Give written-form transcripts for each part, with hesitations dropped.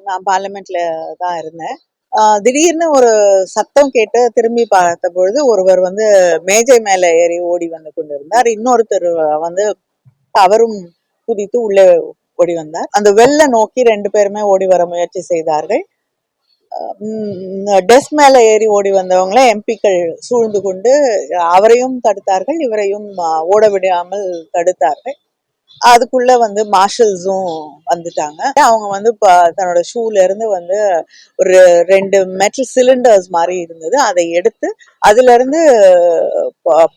நான் பார்லிமெண்ட்ல தான் இருந்தேன். திடீர்னு ஒரு சத்தம் கேட்டு திரும்பி பார்த்த பொழுது ஒருவர் வந்து மேஜை மேல ஏறி ஓடி வந்து கொண்டிருந்தார். இன்னொருத்தர் வந்து அவரும் குதித்து உள்ளே ஓடி வந்தார். அந்த வெள்ள நோக்கி 2 பேருமே ஓடி வர முயற்சி செய்தார்கள். டெஸ்க் மேல ஏறி ஓடி வந்தவங்கள எம்பிக்கள் சூழ்ந்து கொண்டு அவரையும் தடுத்தார்கள், இவரையும் ஓட விடாமல் தடுத்தார்கள். அதுக்குள்ள வந்து மார்ஷல்ஸும் வந்துட்டாங்க. அவங்க வந்து தன்னோட ஷூல இருந்து வந்து ஒரு 2 மெட்டல் சிலிண்டர்ஸ் மாதிரி இருந்தது, அதை எடுத்து அதுல இருந்து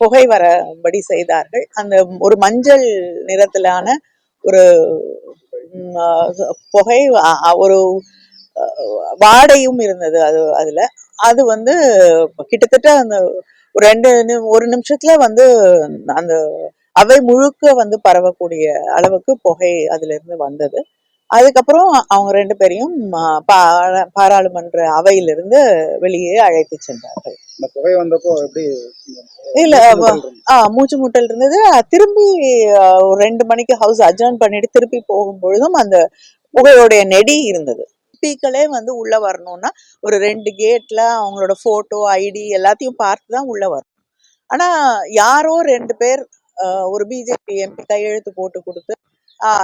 புகை வரபடி செய்தார்கள். அந்த ஒரு மஞ்சள் நிறத்திலான ஒரு புகை, ஒரு வாடையும் இருந்தது அதுல. அது வந்து கிட்டத்தட்ட அந்த ஒரு நிமிஷத்துல வந்து அந்த அவை முழுக்க வந்து பரவக்கூடிய அளவுக்கு புகை அதுல இருந்து வந்தது. அதுக்கப்புறம் அவங்க 2 பேரையும் பாராளுமன்ற அவையிலிருந்து வெளியே அழைத்து சென்றார்கள். புகை வந்தப்போ எப்படி? இல்ல, மூச்சு முட்டல் இருந்தது. திரும்பி 2 மணிக்கு ஹவுஸ் அட்ஜர்ன் பண்ணிட்டு திருப்பி போகும்பொழுதும் அந்த புகையோடைய நெடி இருந்தது. எம்பிக்களே வந்து உள்ள வரணும்னா ஒரு 2 கேட்ல அவங்களோட போட்டோ, ஐடி எல்லாத்தையும் பார்த்துதான் உள்ள வரும். ஆனா யாரோ 2 பேர், ஒரு பிஜேபி எம்பி கையெழுத்து போட்டு கொடுத்து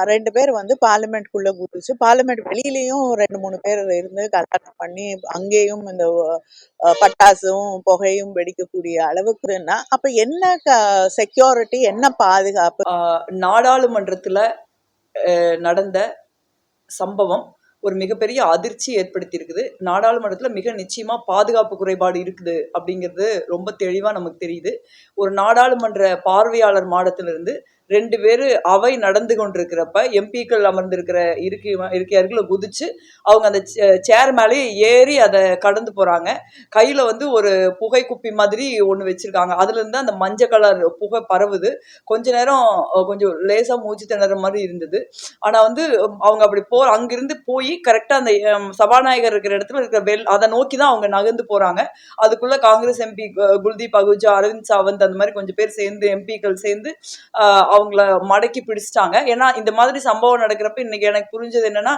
2 பேர் வந்து பார்லிமெண்ட்குள்ள குதிச்சு, பார்லிமெண்ட் வெளியிலயும் 2-3 பேர் இருந்து கலாட்டம் பண்ணி அங்கேயும் இந்த பட்டாசும் புகையும் வெடிக்கக்கூடிய அளவுக்குன்னா அப்ப என்ன செக்யூரிட்டி, என்ன பாதுகாப்பு? நாடாளுமன்றத்துல நடந்த சம்பவம் ஒரு மிகப்பெரிய அதிர்ச்சி ஏற்படுத்தி இருக்குது. நாடாளுமன்றத்துல மிக நிச்சயமா பாதுகாப்பு குறைபாடு இருக்குது அப்படிங்கிறது ரொம்ப தெளிவா நமக்கு தெரியுது. ஒரு நாடாளுமன்ற பார்வையாளர் மாடத்திலிருந்து 2 பேரு அவை நடந்து கொண்டிருக்கிறப்ப எம்பிக்கள் அமர்ந்திருக்கிற இருக்கையர்களை குதிச்சு அவங்க அந்த சேர் மேலே ஏறி அதை கடந்து போறாங்க. கையில வந்து ஒரு புகை குப்பி மாதிரி ஒண்ணு வச்சிருக்காங்க. அதுல இருந்து அந்த மஞ்சள் கலர் புகை பரவுது. கொஞ்ச நேரம் கொஞ்சம் லேசா மூச்சு திணற மாதிரி இருந்தது. ஆனா வந்து அவங்க அப்படி அங்கிருந்து போய் கரெக்டா அந்த சபாநாயகர் இருக்கிற இடத்துல இருக்கிற அதை நோக்கிதான் அவங்க நகர்ந்து போறாங்க. அதுக்குள்ள காங்கிரஸ் எம்பி குல்தீப் அகுஜா, அரவிந்த் சாவந்த் அந்த மாதிரி கொஞ்சம் பேர் சேர்ந்து எம்பிக்கள் சேர்ந்து அவங்கள மடக்கி பிடிச்சிட்டாங்க. ஏன்னா இந்த மாதிரி சம்பவம் நடக்கிறப்ப இன்னைக்கு எனக்கு புரிஞ்சது என்னன்னா,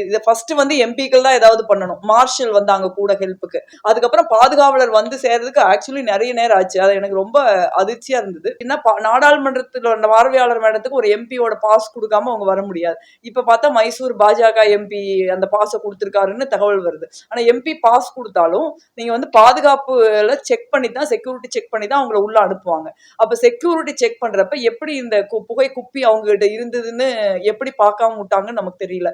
இதை ஃபர்ஸ்ட் வந்து எம்பிக்கள் தான் ஏதாவது பண்ணணும். மார்ஷல் வந்து அங்க கூட ஹெல்ப்புக்கு, அதுக்கப்புறம் பாதுகாவலர் வந்து சேர்றதுக்கு ஆக்சுவலி நிறைய நேரம் ஆச்சு. அது எனக்கு ரொம்ப அதிர்ச்சியா இருந்தது. என்ன நாடாளுமன்றத்தில் பார்வையாளர் மேடத்துக்கு ஒரு எம்பியோட பாஸ் கொடுக்காம அவங்க வர முடியாது. இப்ப பார்த்தா மைசூர் பாஜக எம்பி அந்த பாஸை கொடுத்திருக்காருன்னு தகவல் வருது. ஆனா எம்பி பாஸ் கொடுத்தாலும் நீங்க வந்து பாதுகாப்புல செக் பண்ணி தான், செக்யூரிட்டி செக் பண்ணி தான் அவங்களை உள்ள அனுப்புவாங்க. அப்ப செக்யூரிட்டி செக் பண்றப்ப எப்படி இந்த புகை குப்பி அவங்க கிட்ட இருந்ததுன்னு எப்படி பார்க்காம விட்டாங்கன்னு நமக்கு தெரியல.